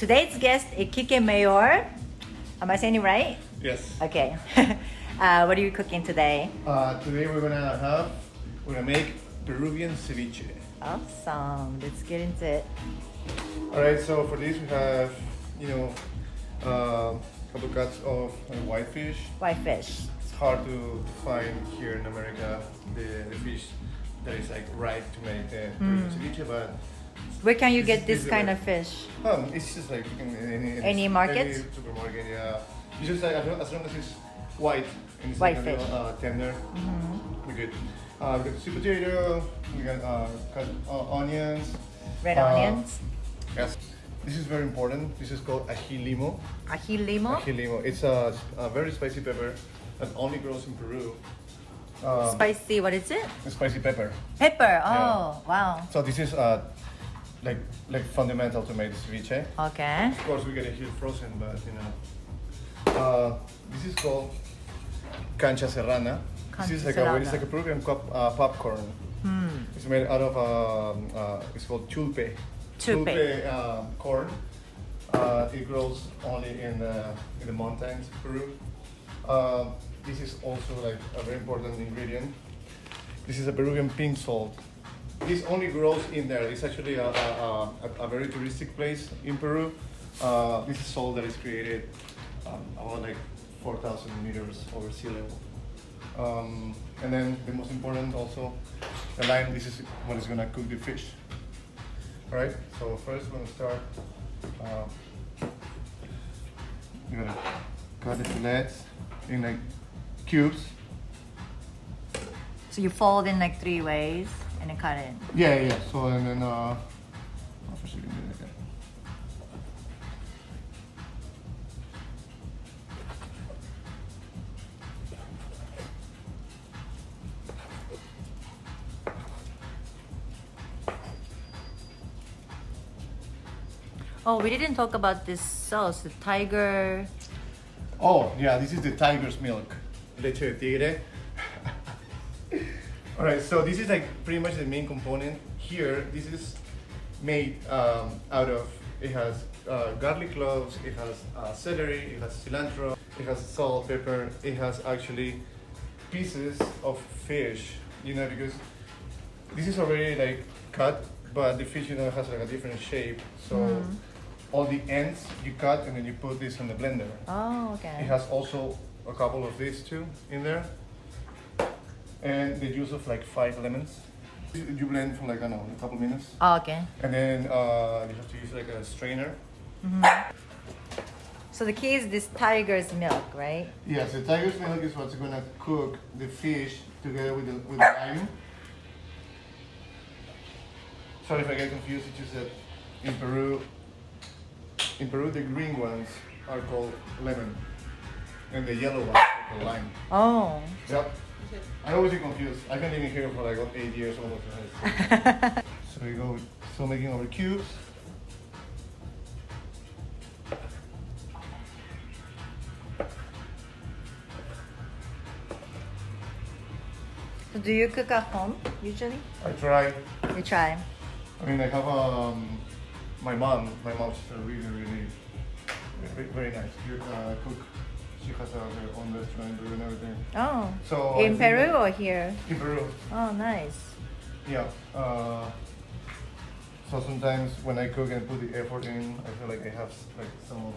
today's guest is Kike Mayor. Am I saying it right? Yes. Okay. What are you cooking today? Today we're gonna make Peruvian ceviche. Awesome. Let's get into it. All right. So for this we have, a couple cuts of whitefish. Whitefish. It's hard to find here in America the fish that is like right to make Peruvian ceviche, but Where can you get this is kind the of fish? It's just like in Any market? Any supermarket, yeah. It's just like as long as it's white and it's White like a fish. little, tender, we're good. We got sweet potato, we got cut onions. Red onions. Yes. This is very important. This is called Ajilimo. Ajilimo. Ajilimo. It's a very spicy pepper that only grows in Peru. Spicy. What is it? Spicy pepper. Pepper. Oh, wow. So this is like fundamental to make the ceviche. Okay. Of course, we get it here frozen, but this is called cancha serrana. This is like it's like a Peruvian popcorn. It's made out of it's called chulpe. Chulpe corn. It grows only in the mountains of Peru. This is also like a very important ingredient. This is a Peruvian pink salt. This only grows in there. It's actually a very touristic place in Peru. This is salt that is created about like 4,000 meters over sea level. And then the most important also, the lime. This is what is gonna cook the fish. All right. So first we're gonna start. You're gonna cut the fillets in like cubes. So you fold in like 3 ways and then cut it. Yeah. So and then first you can do it again. Oh, we didn't talk about this sauce, the tiger. Oh yeah, this is the tiger's milk, leche de tigre. All right, so this is like pretty much the main component here. This is made out of. It has garlic cloves. It has celery. It has cilantro. It has salt, pepper. It has actually pieces of fish. Because this is already like cut, but the fish has like a different shape. So all the ends you cut and then you put this in the blender. Oh, okay. It has also a couple of these too in there. And the juice of like 5 lemons. You blend for like, I don't know, a couple minutes. Oh, okay. And then you have to use like a strainer. So the key is this tiger's milk, right? Yes, the tiger's milk is what's gonna cook the fish together with the lime. Sorry if I get confused, it's just that in Peru the green ones are called lemon. And the yellow ones are called lime. Oh. Yep. I always get confused. I've been living here for like 8 years almost. So we go still making our cubes. So do you cook at home usually? I try. You try. I mean, I have my mom. My mom's really very nice. Cook. She has her own restaurant and everything. Oh. So in Peru or here? In Peru. Oh, nice. Yeah. So sometimes when I cook and put the effort in, I feel like I have like some of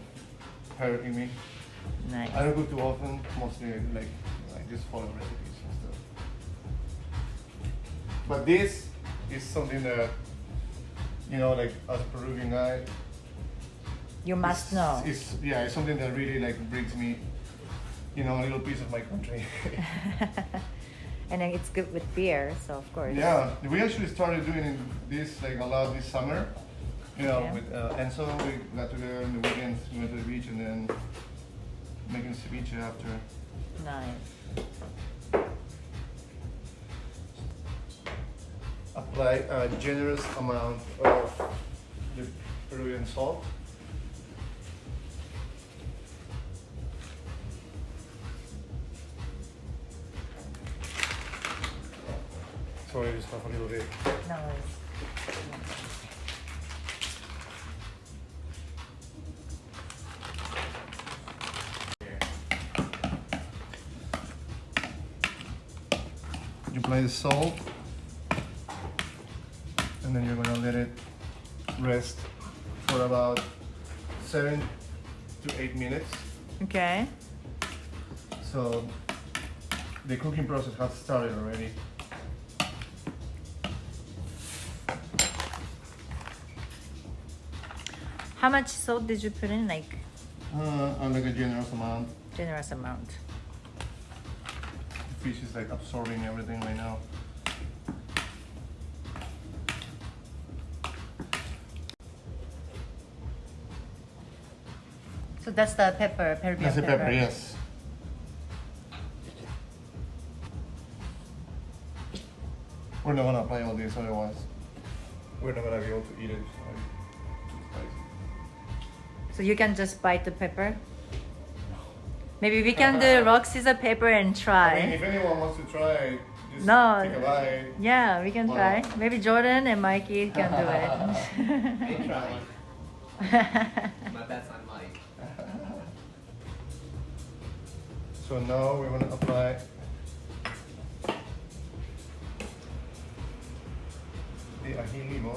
her in me. Nice. I don't cook too often. Mostly like I just follow recipes and stuff. But this is something that like as a Peruvian guy. You must know. It's something that really like brings me, a little piece of my country. And then it's good with beer, so of course. Yeah, we actually started doing this like a lot this summer. With Enzo, we got together on the weekends, we went to the beach, and then making ceviche after. Nice. Apply a generous amount of the Peruvian salt. Sorry, just off a little bit. No worries. you apply the salt, and then you're gonna let it rest for about 7 to 8 minutes. Okay. So the cooking process has started already. How much salt did you put in? Like Like a generous amount. generous amount. The fish is like absorbing everything right now. So that's the pepper, Peruvian That's the pepper, yes. We're not gonna apply all this, otherwise we're not gonna be able to eat it. Too spicy. So you can just bite the pepper. Maybe we can do rock, scissors, paper and try. I mean, if anyone wants to try, just No. take a bite. Yeah, we can Wow. try. Maybe Jordan and Mikey can do it. I try. But that's on Mike. So now we're gonna apply the Ajilimo.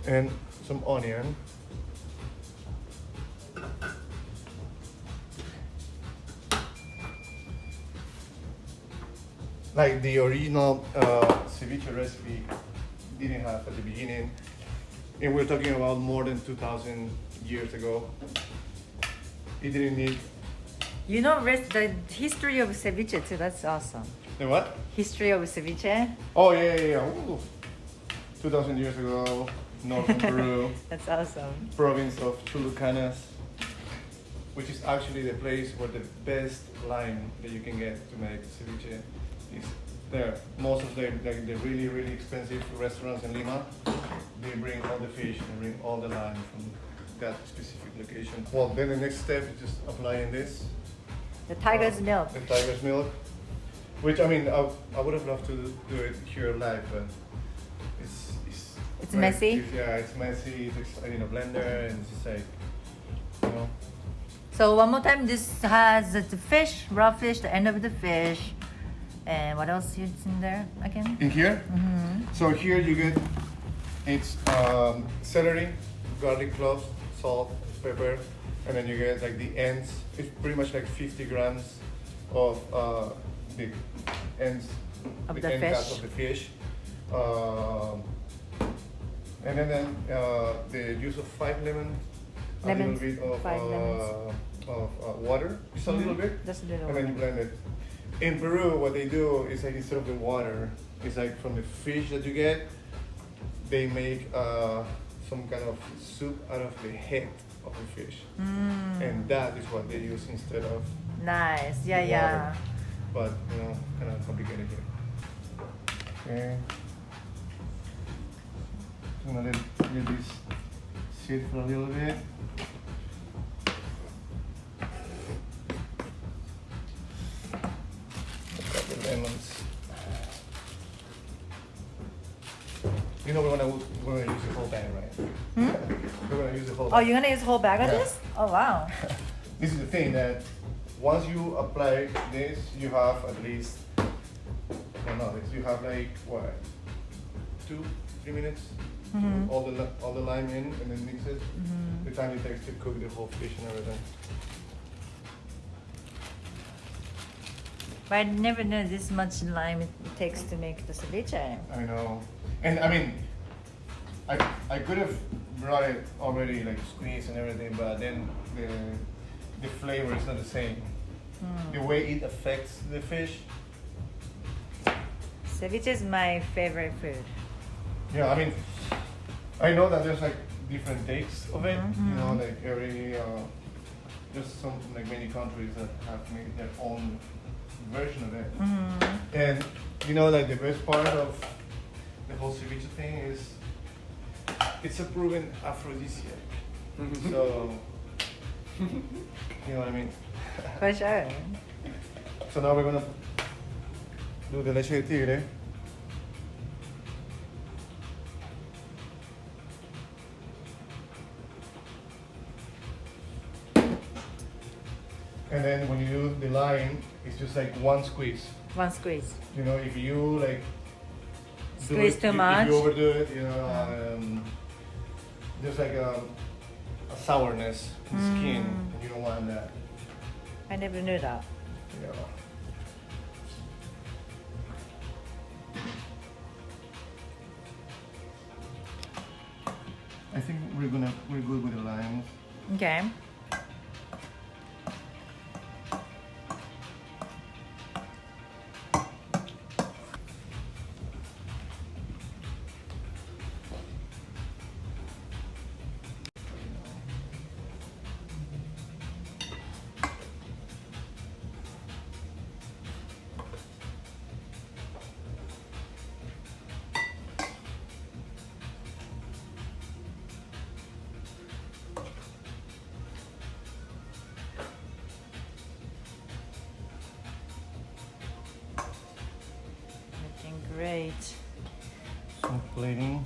And some onion. Like the original ceviche recipe didn't have at the beginning. And we're talking about more than 2,000 years ago. It didn't need You know the history of ceviche too. That's awesome. the what? History of ceviche. Oh yeah. Ooh. 2,000 years ago, northern Peru, That's awesome. province of Chulucanas, which is actually the place where the best lime that you can get to make ceviche is there. Most of the really expensive restaurants in Lima, they bring all the fish, they bring all the lime from that specific location. Well, then the next step is just applying this. The tiger's milk. The tiger's milk, which I mean, I would have loved to do it here live, but It's messy? It's messy. It takes in a blender, and it's just like, you know. So one more time, this has the fish, raw fish, the end of the fish, and what else is in there again? In here, so here you get it's celery, garlic cloves, salt, pepper, and then you get like the ends. It's pretty much like 50 grams of the ends Of the the end cuts fish. of the fish. And then the use of 5 lemons, Lemons, a little bit 5 lemons. of water, just a little bit, Just a little and then you blend it. In Peru, what they do is like instead of the water, it's like from the fish that you get, they make some kind of soup out of the head of the fish, and that is what they use instead of Nice. the Yeah, yeah. water. But you know, kind of complicated here. Okay. I'm gonna let this sit for a little bit. Got the lemons. You know we're gonna use the whole bag, right? We're gonna use the whole Oh, bag. you're gonna use a whole bag of Yeah. this? Oh wow. This is the thing that once you apply this, you have at least, you have like what, 2-3 minutes. All the lime in and then mix it. The time it takes to cook the whole fish and everything. But I never knew this much lime it takes to make the ceviche. I know, and I mean, I could have brought it already like squeezed and everything, but then the flavor is not the same. The way it affects the fish. Ceviche is my favorite food. Yeah, I mean, I know that there's like different takes of it. You know, like every there's some like many countries that have made their own version of it. And you know, like the best part of the whole ceviche thing is it's a proven aphrodisiac. So you know what I mean. For sure. So now we're gonna do the leche de tigre. And then when you do the line, it's just like one squeeze. One squeeze. You know, if you like Squeeze too much. if you overdo it, you know, there's like a sourness in the skin, and you don't want that. I never knew that. Yeah. I think we're good with the lines. Okay. Looking great. Some plating.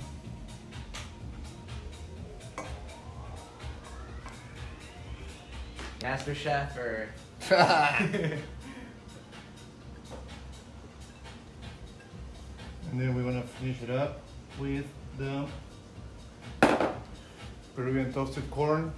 Master Chef or And then we're gonna finish it up with the Peruvian toasted corn.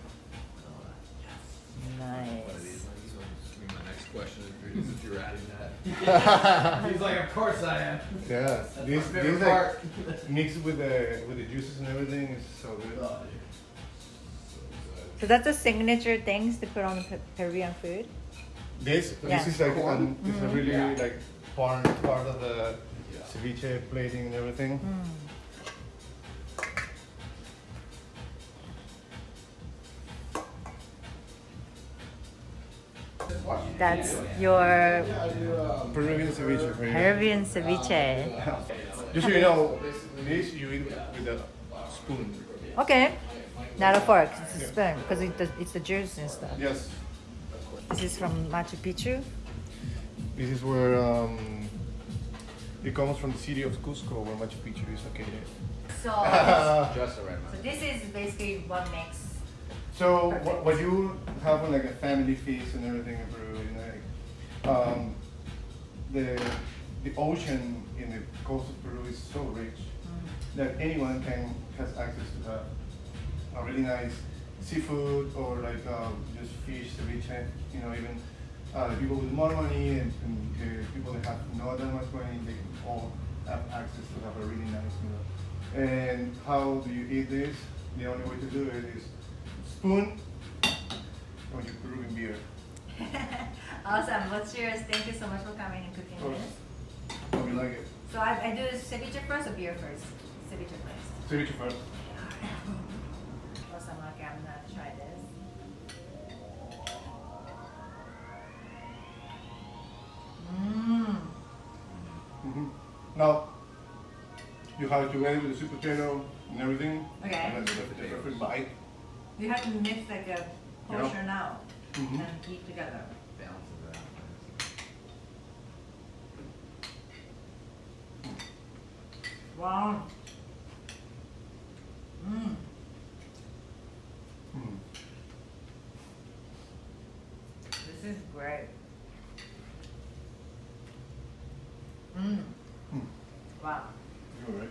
Nice. These ones be my next question if you're adding that. He's like, of course I am. Yeah, That's these my favorite like part. mixed with the juices and everything is so good. So that's the signature things to put on the Peruvian food. This Yeah. is like it's a really Yeah. like part of the ceviche plating and everything. That's your Peruvian ceviche. For you. Peruvian ceviche. Just so you know, this you eat with a spoon. Okay. Not a fork, it's a spoon, because it's the juice and stuff. Yes. This is from Machu Picchu. This is where it comes from the city of Cusco, where Machu Picchu is located. So, Just a red so this is basically what makes. So Perfect. what you have on like a family feast and everything in Peru, you know, like, the ocean in the coast of Peru is so rich that anyone has access to that. A really nice seafood or like just fish, ceviche. You know, even people with more money and people that have not that much money, they all have access to have a really nice meal. And how do you eat this? The only way to do it is spoon or your Peruvian beer. Awesome. What's yours? Thank you so much for coming and cooking Of course. this. Hope you like it. So I do ceviche first or beer first? Ceviche first. Ceviche first. Awesome. Okay, I'm gonna try this. Mmm. Mm-hmm. Now, you have it together with the sweet potato and everything. Okay. And that's the perfect bite. You have to mix like a portion out Mhm. and eat together. balances it out. Wow. Mmm. Mm. This is great. Mmm. Mm. Wow. You're right.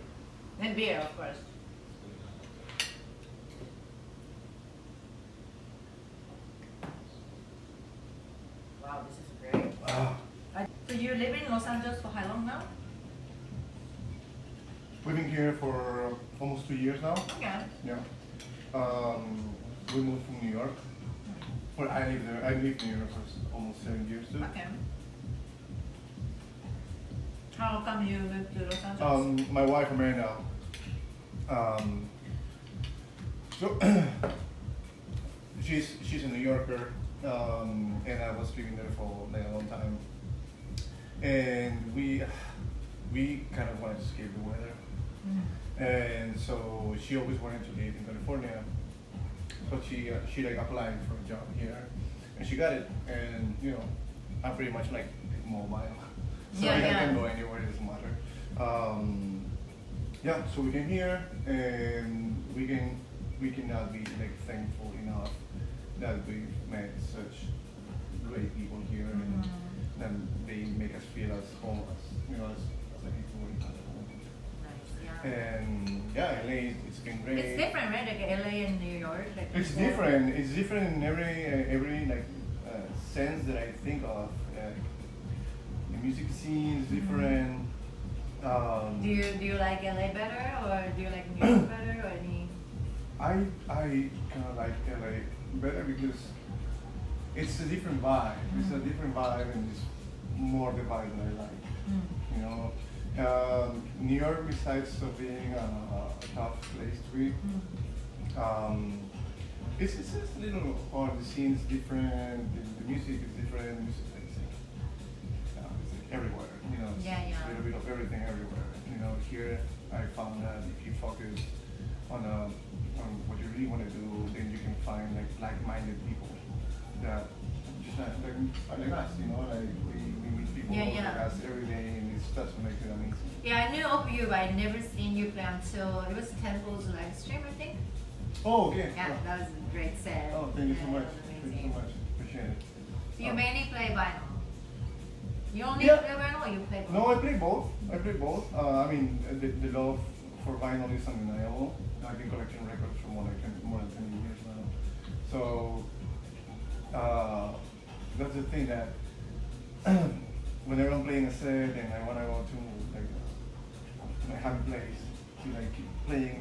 And beer, of course. Wow, this is great. Ah, So you live in Los Angeles for how long now? we've been here for almost 2 years now. Okay. Yeah. We moved from New York. Well, I lived there. I lived in New York for almost 7 years too. Okay. How come you moved to Los Angeles? My wife Amanda. So she's a New Yorker, and I was living there for like a long time. And we kind of wanted to escape the weather, and so she always wanted to live in California. So she like applied for a job here, and she got it. And you know, I'm pretty much like mobile, so Yeah, I yeah. can go anywhere. It doesn't matter. Yeah, so we came here, and we cannot be like thankful enough that we've met such great people here, and they make us feel as home as a people in home. Nice, yeah. And yeah, LA, it's been great. It's different, right? Like LA and New York. Like It's different. It's different in every like sense that I think of. The music scene is different. Do you like LA better, or do you like New York better, or any? I kind of like LA better because it's a different vibe. It's a different vibe, and it's more the vibe that I like. You know, New York, besides of being a tough place to be, it's just a little hard. The scene is different. The music is different. Music it's like everywhere. You know, it's a little bit of everything everywhere. You know, here I found that if you focus on what you really want to do, then you can find like like-minded people that just like us. You know, like we meet people like us every day, and that's what makes it amazing. Yeah, I knew of you, but I'd never seen you play until it was Temple's live stream, I think. Oh, okay. Yeah, that was a great set. Oh, thank you so much. Amazing. Thank you so much. Appreciate it. So you mainly play vinyl. You only play vinyl, or you play both? No, I play both. I mean, the love for vinyl is undeniable. I've been collecting records for more than 10 years now. So that's the thing that whenever I'm playing a set and I want to go to like my happy place to like keep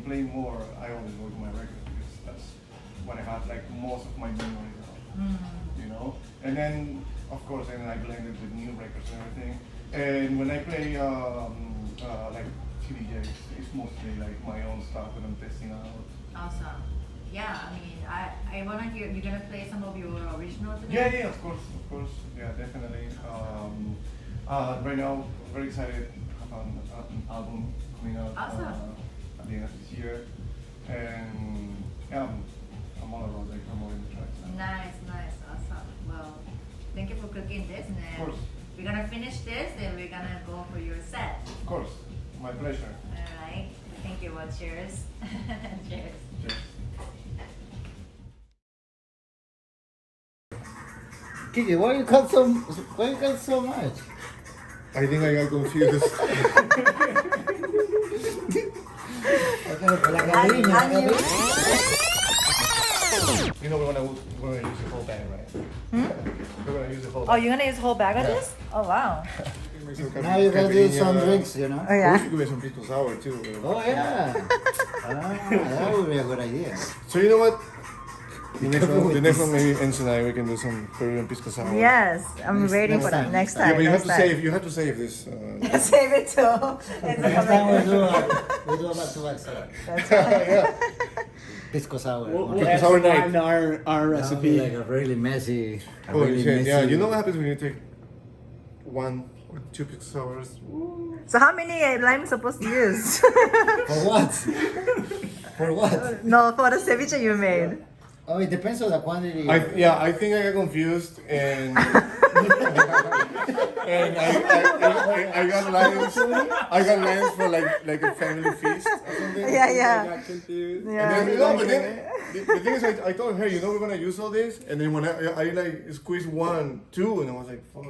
playing more, I always go to my records because that's what I have like most of my memories of. You know, and then of course, and I blend it with new records and everything. And when I play like CDJs, it's mostly like my own stuff that I'm testing out. Awesome. Yeah, I mean, I want to hear, you're going to play some of your original today? Yeah, of course. Yeah, definitely. Right now, very excited about an album coming out at the end of this year. And yeah, I'm all about like promoting the tracks now. Nice, awesome. Well, thank you for cooking this, and then Of course. we're gonna finish this, then we're gonna go for your set. Of course, my pleasure. Alright, thank you. Well, cheers. Cheers. Cheers. Kike, why you cut so much? I think I got confused. You know we're gonna use the whole bag, right? We're gonna use the whole bag. Oh, you're gonna use a whole bag of this? Oh, wow. Now you can do some drinks, you know? Oh, We yeah? should give it some pisco sour too. Oh, yeah. That would be a good idea. So you know what? The next one maybe Enzo and I we can do some Peruvian pisco sour. Yes, I'm waiting for that time, next next time. Yeah, but you next have to save this. Save it too. Next time we do a back-to-back salad. Yeah. Pisco sour. Pisco sour night. Our That would be recipe. like a really messy, Holy shit! Yeah, you know what happens when you take one or two pisco sours? So how many limes supposed to use? For what? For what? No, for the ceviche you made. Oh, it depends on the quantity. I think I got confused and and I got lines. I got lines for like a family feast or something. Yeah. Got confused. And then, but then the thing is, I told her, we're gonna use all this, and then when I like squeezed 1, 2, and I was like, fuck.